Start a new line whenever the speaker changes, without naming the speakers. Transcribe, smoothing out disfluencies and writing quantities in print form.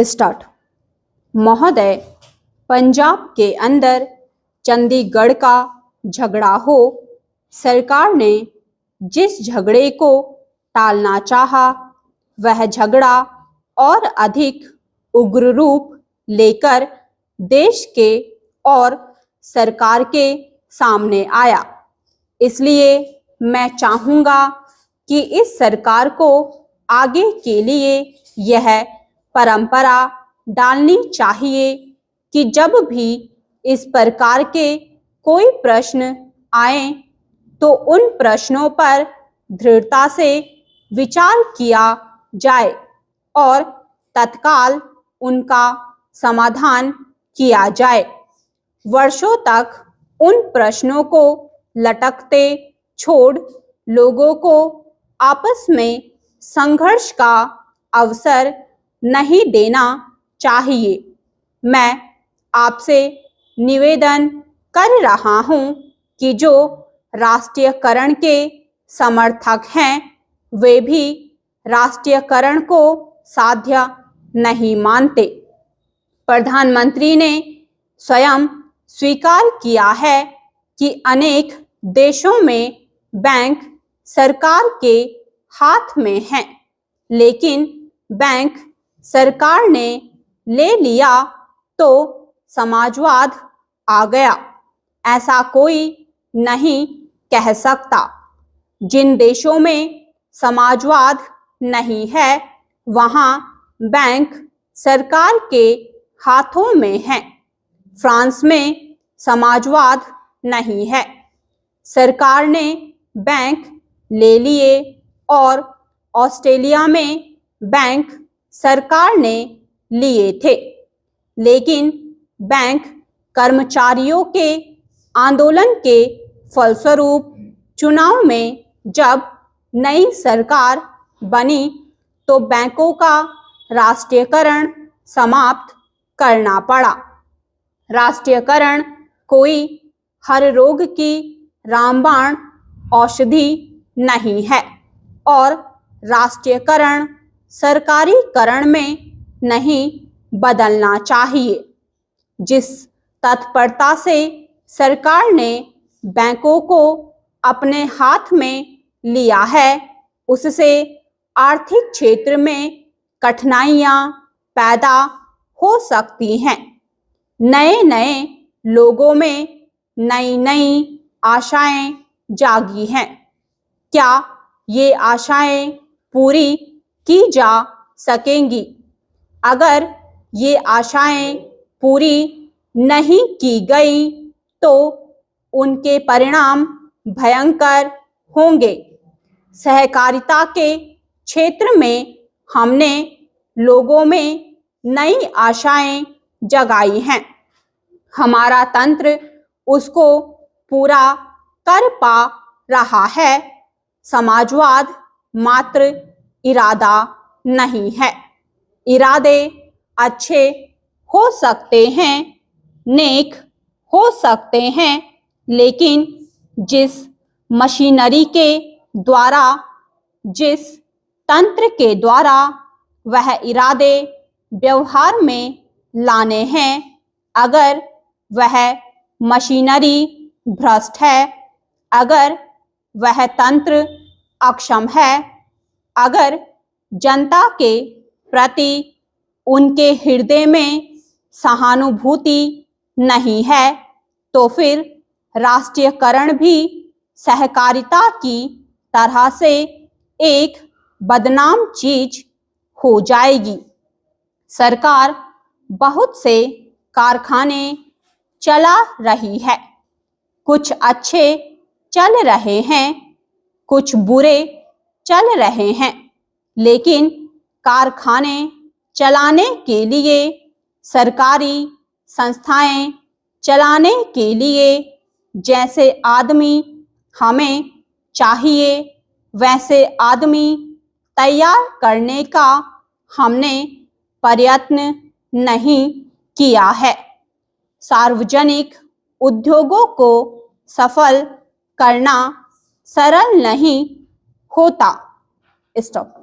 Start. महोदय, पंजाब के अंदर चंडीगढ़ का झगड़ा हो, सरकार ने जिस झगड़े को टालना चाहा वह झगड़ा और अधिक उग्र रूप लेकर देश के और सरकार के सामने आया। इसलिए मैं चाहूँगा कि इस सरकार को आगे के लिए यह परंपरा डालनी चाहिए कि जब भी इस प्रकार के कोई प्रश्न आए तो उन प्रश्नों पर दृढ़ता से विचार किया जाए और तत्काल उनका समाधान किया जाए। वर्षों तक उन प्रश्नों को लटकते छोड़ लोगों को आपस में संघर्ष का अवसर नहीं देना चाहिए। मैं आपसे निवेदन कर रहा हूं कि जो राष्ट्रीयकरण के समर्थक हैं वे भी राष्ट्रीयकरण को साध्य नहीं मानते। प्रधानमंत्री ने स्वयं स्वीकार किया है कि अनेक देशों में बैंक सरकार के हाथ में हैं, लेकिन बैंक सरकार ने ले लिया तो समाजवाद आ गया। ऐसा कोई नहीं कह सकता। जिन देशों में समाजवाद नहीं है वहाँ बैंक सरकार के हाथों में है। फ्रांस में समाजवाद नहीं है, सरकार ने बैंक ले लिए, और ऑस्ट्रेलिया में बैंक सरकार ने लिए थे, लेकिन बैंक कर्मचारियों के आंदोलन के फलस्वरूप चुनाव में जब नई सरकार बनी तो बैंकों का राष्ट्रीयकरण समाप्त करना पड़ा। राष्ट्रीयकरण कोई हर रोग की रामबाण औषधि नहीं है और राष्ट्रीयकरण सरकारीकरण में नहीं बदलना चाहिए। जिस तत्परता से सरकार ने बैंकों को अपने हाथ में लिया है उससे आर्थिक क्षेत्र में कठिनाइयां पैदा हो सकती हैं। नए नए लोगों में नई नई आशाएं जागी हैं। क्या ये आशाएं पूरी की जा सकेंगी? अगर ये आशाएं पूरी नहीं की गई तो उनके परिणाम भयंकर होंगे। सहकारिता के क्षेत्र में हमने लोगों में नई आशाएं जगाई हैं। हमारा तंत्र उसको पूरा कर पा रहा है। समाजवाद मात्र इरादा नहीं है। इरादे अच्छे हो सकते हैं, नेक हो सकते हैं, लेकिन जिस मशीनरी के द्वारा, जिस तंत्र के द्वारा वह इरादे व्यवहार में लाने हैं, अगर वह मशीनरी भ्रष्ट है, अगर वह तंत्र अक्षम है, अगर जनता के प्रति उनके हृदय में सहानुभूति नहीं है तो फिर राष्ट्रीयकरण भी सहकारिता की तरह से एक बदनाम चीज हो जाएगी। सरकार बहुत से कारखाने चला रही है, कुछ अच्छे चल रहे हैं, कुछ बुरे चल रहे हैं, लेकिन कारखाने चलाने के लिए, सरकारी संस्थाएं चलाने के लिए जैसे आदमी हमें चाहिए वैसे आदमी तैयार करने का हमने प्रयत्न नहीं किया है। सार्वजनिक उद्योगों को सफल करना सरल नहीं होता। स्टॉप।